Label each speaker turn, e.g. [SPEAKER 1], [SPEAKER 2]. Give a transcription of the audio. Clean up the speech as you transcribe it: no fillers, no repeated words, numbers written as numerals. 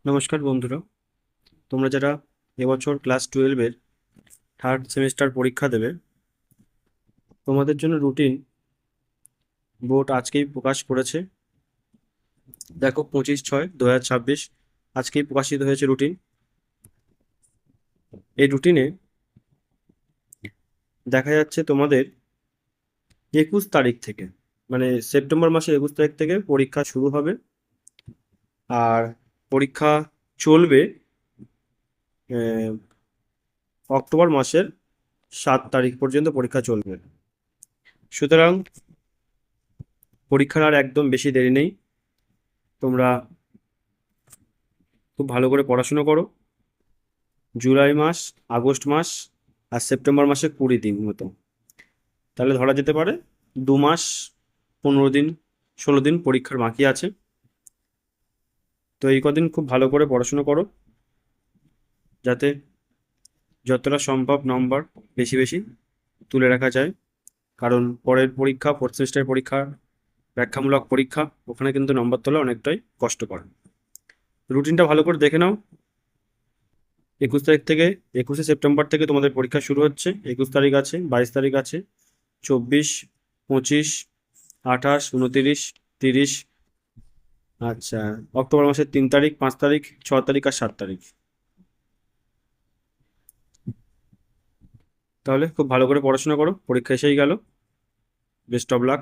[SPEAKER 1] নমস্কার বন্ধুরা, তোমরা যারা এবছর ক্লাস 12-এর থার্ড সেমিস্টার পরীক্ষা দেবে, তোমাদের জন্য রুটিন বোর্ড আজকেই প্রকাশ করেছে। দেখো, 25/6/2026 আজকেই প্রকাশিত হয়েছে রুটিন। এই রুটিনে দেখা যাচ্ছে তোমাদের 21 তারিখ থেকে, মানে সেপ্টেম্বর মাসের 21 তারিখ থেকে পরীক্ষা শুরু হবে। আর পরীক্ষা চলবে আহ, অক্টোবর মাসের 7 তারিখ পর্যন্ত পরীক্ষা চলবে। সুতরাং পরীক্ষার আর একদম বেশি দেরি নেই। তোমরা খুব ভালো করে পড়াশুনো করো। জুলাই মাস, আগস্ট মাস আর সেপ্টেম্বর মাসে 20 দিন মতো, তাহলে ধরা যেতে পারে 2 মাস 15 দিন 16 দিন পরীক্ষার বাকি আছে। তো এই কদিন খুব ভালো করে পড়াশুনো করো, যাতে যতটা সম্ভব নম্বর বেশি বেশি তুলে রাখা যায়। কারণ পরের পরীক্ষা, ফোর্থ সেমিস্টার পরীক্ষা, ব্যাখ্যামূলক পরীক্ষা, ওখানে কিন্তু নম্বর তোলা অনেকটাই কষ্টকর। রুটিনটা ভালো করে দেখে নাও। 21 তারিখ থেকে, 21শে সেপ্টেম্বর থেকে তোমাদের পরীক্ষা শুরু হচ্ছে। 21 তারিখ আছে, 22 তারিখ আছে, 24, 25, 28, 29, 30। আচ্ছা, অক্টোবর মাসের 3 তারিখ, 5 তারিখ, 6 তারিখ আর 7 তারিখ। তাহলে খুব ভালো করে পড়াশোনা করো, পরীক্ষা এসেই গেল। Best of luck.